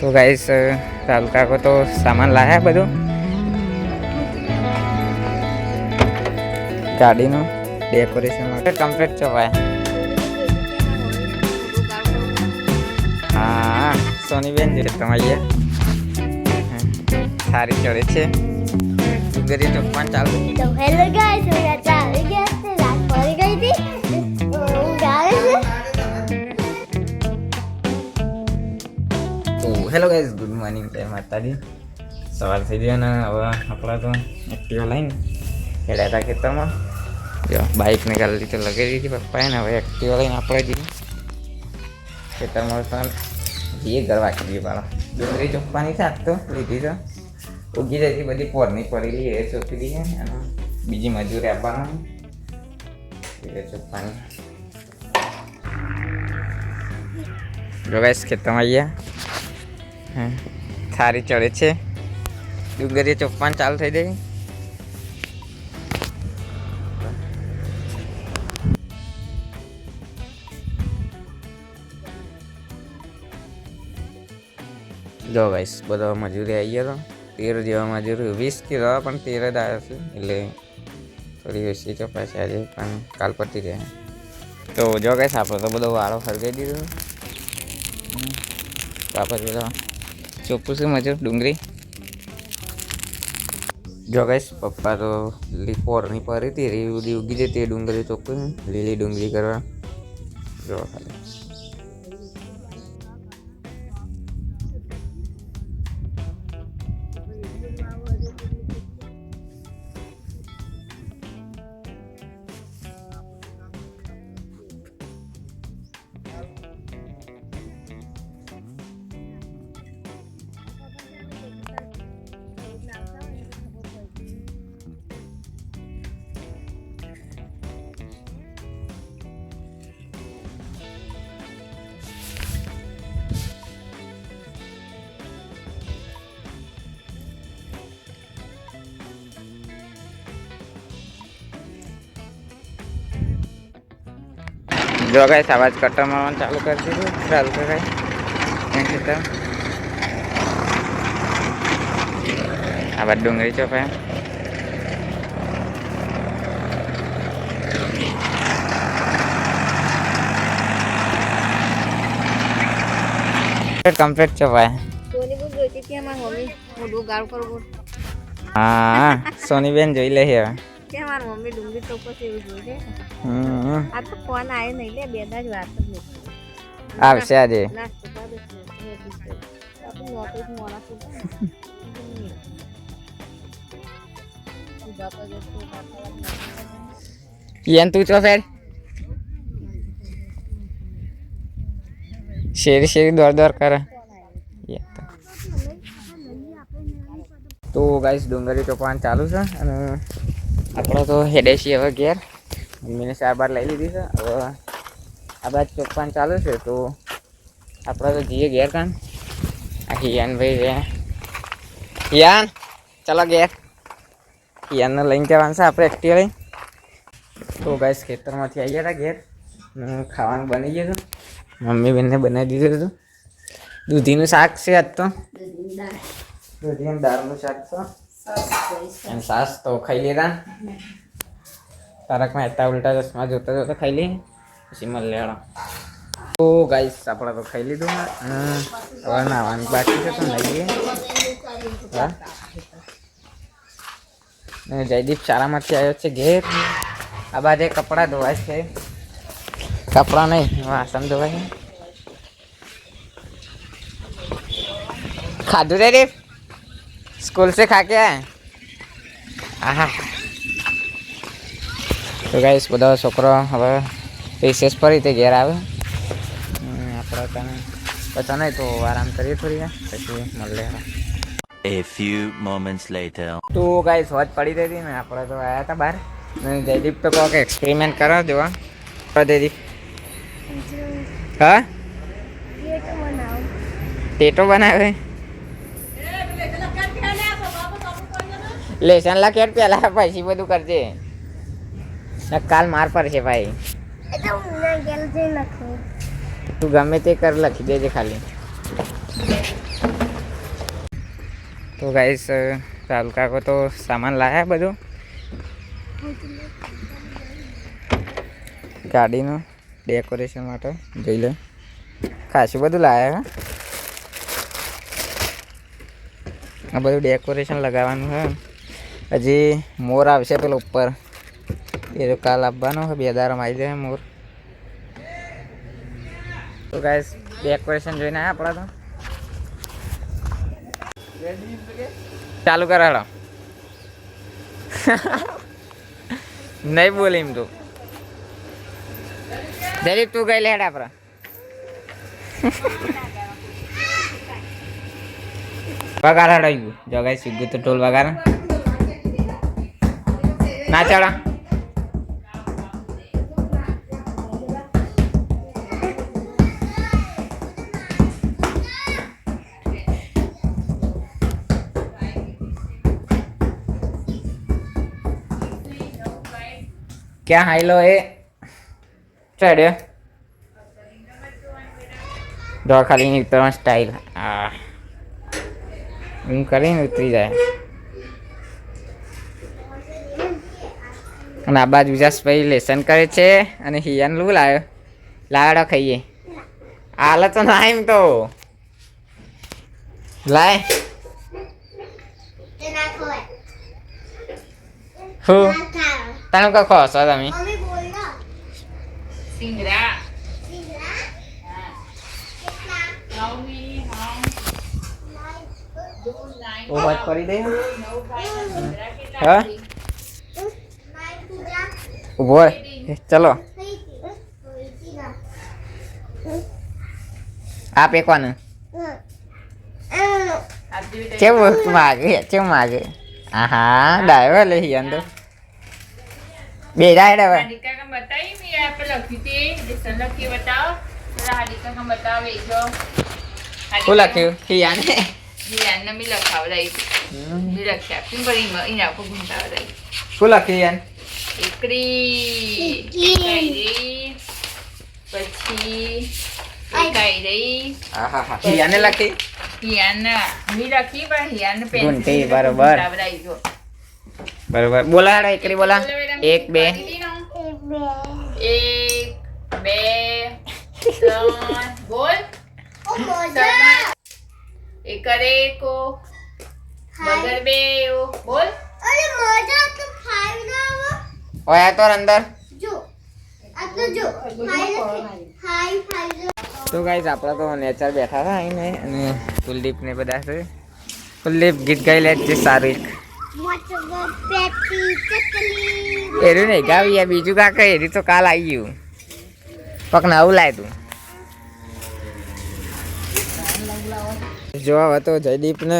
तो गाइस राहुल काको तो सामान लाया બધું ગાડીનું ડેકોરેશન માટે કમ્પ્લીટ છે ભાઈ. હા સોનીબેન જે તમારી સારી ચડે છે ગરી ચોકમાં ચાલુ. તો હેલો ગાઈસ, હું ચાલી ગયા છે, રાત પડી ગઈ હતી, હું ગાય છે. તો હેલો ગાઈસ, ગુડ મોર્નિંગ, જય માતાજી. સવાર થઈ ગયો ને હવે આપણા તો એક્ટિવા લઈને હેડ્યા હતા ખેતરમાં. જો બાઇકને ગાડી તો લગાવી દીધી પપ્પાએ ને હવે એક્ટિવા લઈને આપણે જઈએ ખેતરમાં. પણ જઈએ ઘર વાંચી દઈએ પાડો ડુંગળી ચોપ્પાની શાક તો લીધી તો ઉગી જતી બધી પોરની પડેલી એ ચોપી દઈએ અને બીજી મજૂરી આપવાનું એ ચોપ્પાની. જો ગાઈસ ખેતરમાં આવ્યા, થારી ચડે છે, ડુંગળી ચોપ્પાન ચાલુ થઈ ગઈ. જો ગાઈસ બધો મજૂરી આવી ગયો તો 13 જેવા મજૂરી, 20 કિલો પણ 13 જ આવ્યા છે એટલે થોડી ઓછી ચોપાશે આજે પણ કાલ પતી જાય. તો જો ગાઈસ આપણે તો બધો વાળો ફરગાઈ દીધો તો આપણે બધો ચોખ્ખું છે મજૂર ડુંગળી. જો ગાઈસ પપ્પા તો પોરની પરી હતી રેવડી ઉગી જતી ડુંગળી ચોખ્ખું લીલી ડુંગળી કરવા. જો ખાલી જો ગાઈસ આવાજ કટ્ટર મારવાનું ચાલુ કરી દીધું ચાલુ કરાય ખેતર. આ બાદ ડુંગળી ચોપાય. કમ્પ્લીટ ચોપાય. હા સોનીબેન જોઈ લે હવે. કે મારી મમ્મી ડુંગળી ચોપસ એવું જોઈ છે. આ તો ફોન આવ્યો નહીં લે, બે દાજ વાત જ નહીં આવશે આજે. યન તું ચો ફેર શેરી શેરી દોડ દોડ કરે. તો ગાઈસ ડુંગળી ચોપવાનું ચાલુ છે અને આપણો તો હેડે છીએ હવે ઘેર. મમ્મીને 4 બાર લઈ લીધી છે, હવે આ બાદ ચોપવાનું ચાલુ છે તો આપણે તો જઈએ ઘેર. કાન આ હિયાન ભાઈ રે હિયાન ચાલો ઘેર. હિયાનને લઈને જવાનું છે આપણે એક્ટિવા લઈને. તો ગાઈસ ખેતરમાંથી આવી ગયા હતા ઘેર, ખાવાનું બની ગયું હતું, મમ્મી બેનને બનાવી દીધું હતું. દૂધીનું શાક છે આજ તો, દૂધી દાળનું શાક છે અને સાસ તો ખાઈ લીધા. તારક મહેતા ઉલ્ટા ચશ્મા જોતા જોતા ખાઈ લઈએ પછી મળે. તો ગાઈસ આપણે તો ખાઈ લીધું અને હવે નાવાનું બાકી છે તો લઈએ. જયદીપ શાળામાંથી આવ્યો છે ઘેર. આ બાજુ કપડાં ધોવાય છે, કપડાં નહીં વાસણ ધોવાય. ખાધું રે રે स्कूल से खा के आए. आहा तो गाइस બધા છોકરો હવે રિસેસ પર તે ઘેર આવે. આપણે તને પતા નહીં તો આરામ કરીએ થોડી વાર પછી મળે. A few moments later. તો ગાઈસ વાત પડી રહી હતી ને આપણે તો આવ્યા હતા બહાર. જયદીપ તો કોઈક એક્સપેરિમેન્ટ કરો જોવા. જયદીપ હા ટેટો બનાવે. લેસન લખેટ પેલા પછી બધું કરજે, કાલ માર પડશે ભાઈ. તું ગમે તે કર લખી દેજે ખાલી. તો ગાઈસ રાહુલ કાકો તો સામાન લાયા બધું ગાડીનું ડેકોરેશન માટે જોઈ લે ખાસું બધું લાયા આ બધું ડેકોરેશન લગાવવાનું છે હજી મોર આવશે પેલો ઉપર એ તો કાલ આપવાનો છે 2 દાડામાં આવી જાય મોર તો ગાઈસ ડેકોરેશન જોઈને આવ્યા આપણા તો ચાલુ કર હેડો નહીં બોલે એમ તો જરીક તું ગઈ લે હેડ આપણા વગાર હડાઈ ગયું જો ગાઈસ સીધું તો ટોલ વગાર ના ચડા क्या हाई लो ए चढ़े दो खाली उतरवा स्टाइल એમ કરીને ઉતરી જાય અને આ બાજુ વિજાસભાઈ લેસન કરે છે અને હિયાન લું લાવ્યો લાવડો ખાઈએ આલે તો ના એમ તો લાય હું તને કો ખો છો તમે ઓ વાત કરી દે હા ઉભો ચલો આપે કોને કેવું માગે હા ડાયો લે અંદર બે ડાયડા હવે हारिका का बताइए मैं यहाँ पे लखी थी लेसन लखी बताओ जरा हारिका का बताओ भेजो શું લખ્યું હિયાને હિયાને મી લખાવડાઈ મી લખ્યા કેમ કરી ઈના કો ગુંટાવડાઈ શું લખ્યું હિયાન એકરી કાઈરી પછી કાઈરી આહા હિયાને લખી હિયાના મી લખી પણ હિયાને પેન ગુંટી બરોબર બરોબર બોલા હેડા એકરી બોલા 1 2 1 2 3 બોલ એકરે કો બગર બે બોલ અરે મજા તો 5 ના આવો ઓય તો અંદર જો આ તો જો 5 તો ગાઈસ આપણા તો નેચર બેઠા હતા આઈને અને કુલદીપ ને બધા છે કુલદીપ ગીત ગાઈ લે છે સારું એક મોટો પેટી ચકલી એરું નહીં ગાવી આ બીજું કા કઈ એરી તો કાલ આવી ગયું પક નવું લાય તું જોવા હતો જયદીપ ને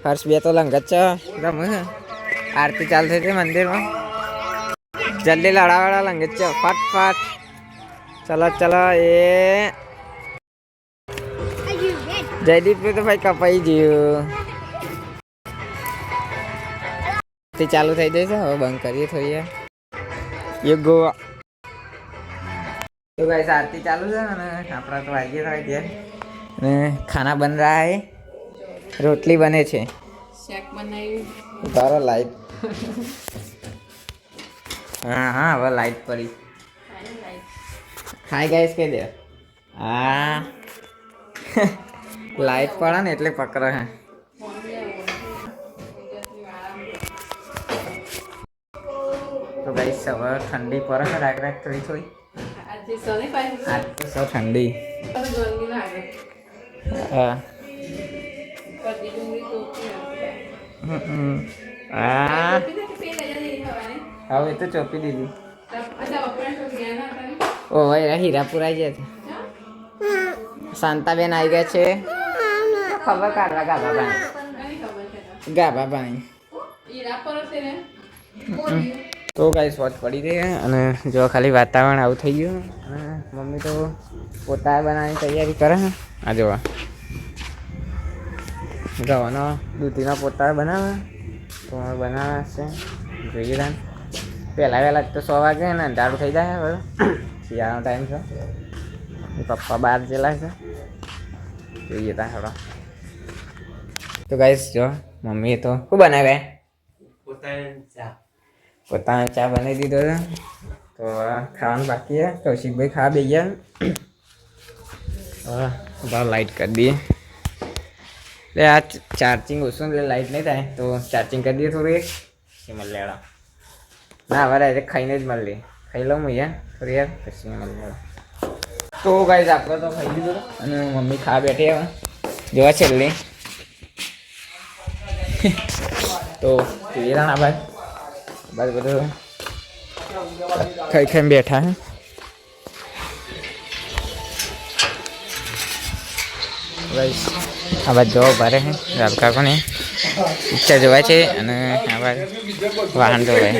હર્ષ બે તો લંગત છે રમે આરતી ચાલતી હતી મંદિરમાં જલ્દી લડાવાળા લંગત છે ફટ ચલો ચલો એ જયદીપ ને તો ભાઈ કપાઈ ગયું તે ચાલુ થઈ જશે હવે બંધ કરીએ થોડી યુગો તો ગાઈસ આરતી ચાલુ છે અને આપણા તો વાગીએ થાય ગયા અને ખાના બન રહા હે રોટલી બને છે શાક બનાવ્યું તારો લાઈટ હા હવે લાઈટ પડી હાય ગાઈસ કહી દે હા લાઈટ પડે ને એટલે પકડે હે તો ગાઈસ હવે ઠંડી પડે છે રાખ થોડી આજ તો સૌ ઠંડી હા હવે તો ચોપી દીધી ઓ ભાઈ હીરાપુર આવી ગયા છે શાંતાબેન આવી ગયા છે ખબર કાઢવા ગાભા પાણી તો ગાઈસ વોચ પડી ગઈ અને જો ખાલી વાતાવરણ આવું થઈ ગયું અને મમ્મી તો પોતા બનાવવાની તૈયારી કરે છે આ જોવા ગવાનો દૂધીના પોતા બનાવે તો બનાવે છે જોઈએ તાન પહેલાં તો 100 વાગે ને અંધારું થઈ જાય હવે શિયાળાનો ટાઈમ છે પપ્પા બહાર ગયેલા છે જોઈએ તા થોડો તો ગાઈસ જો મમ્મીએ તો શું બનાવે? પોતાનો ચા બનાવી દીધો છે. તો ખાવાનું બાકી છે. કૌશિકભાઈ ખાવા બેસી ગયા. હવે લાઇટ કરી દઈએ. એટલે આ ચાર્જિંગ ઓછું એટલે લાઇટ નહીં થાય તો ચાર્જિંગ કરી દઈએ થોડી પછી મળી લેવા. ના હવે ડાયરેક્ટ ખાઈને જ મળી ખાઈ લઉં હું યાર થોડી યાર પછી મળી લેવા. તો ગાઈસ આપણે તો ખાઈ લીધું અને મમ્મી ખાવા બેઠી હવે જોવા છેલ્લી તો ના બાદ બધું ખાઈ ખાઈને બેઠા હે. ગાઈસ આ બાદ જોવા ભારે હે રાબકા કોને પિક્ચર જોવાય છે અને આ બાદ વાહન જોવાય.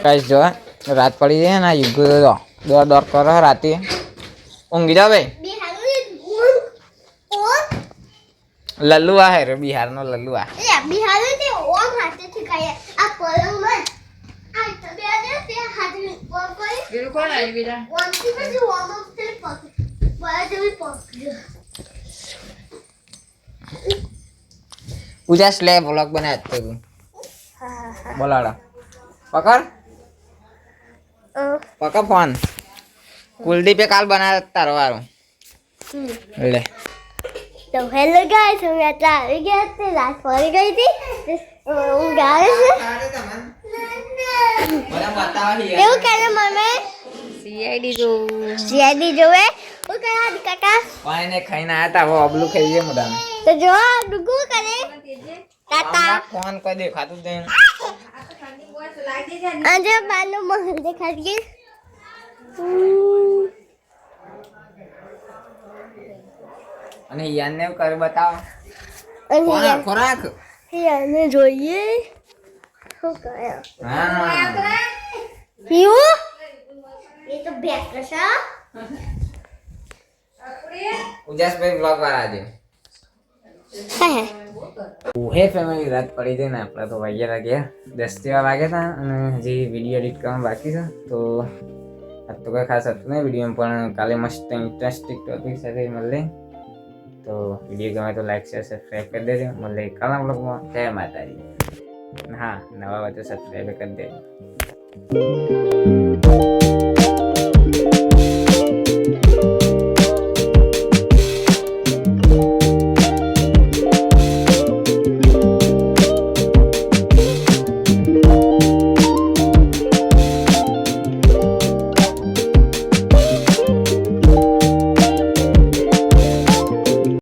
ગાઈસ જોવા રાત પડી જાય ને યુગ દોર કરો રાતે ઊંઘી જાવ ભાઈ. લલ્લુ આ હે બિહારનો લલ્લુ આ. બિહાર તે ઓમ હાથેથી ખાય આ પલંગમાં આ તબે આ તે હાથે ઓમ કરી બિલકુલ આવી બીજા ઓમ થી પછી ઓમ તે પક બરા જેવી પક પૂજા સ્લે વ્લોગ બનાવ તો તું બોલાડો પકડ પકડ ફોન કુલદીપે કાલ બનાવ તારો વારો લે. તો હેલો ગાઈસ અમે आता આવી ગયા તે રાત પડી ગઈ હતી હું ગાય છે એવું કરે મમ્મી સીઆઈડી જોવે હું કયા કાકા પાણીને ખાઈને આયા તા હવે અબલું ખાઈ જાય મોઢામાં. તો જો ડુગુ કરે કાકા ફોન કોઈ દેખાતું જ નહીં. આજે બાનો મહલ દેખાડીએ અને યાનને કર બતાવો અને ખોરાક યાને જોઈએ શું કરે હા યું એ તો બેક છે ઉજાસભાઈ બ્લોગ વાળા છે. હે ફેમિલી રાત પડી જાય ને આપણે તો વાગ્યા 10 જેવા વાગ્યા હતા અને હજી વિડીયો એડિટ કરવાનું બાકી છે. તો આજ તો કંઈ ખાસ હતું નહીં વિડીયો પણ કાલે મસ્ત ઇન્ટરેસ્ટિંગ ટોપિક સાથે મળે. તો વિડીયો ગમે તો લાઈક શેર સબસ્ક્રાઈબ કરી દેજો. મળે કાલના બ્લોગમાં. જય માતાજી. હા નવા હોય તો સબસ્ક્રાઈબ કરી દેજો.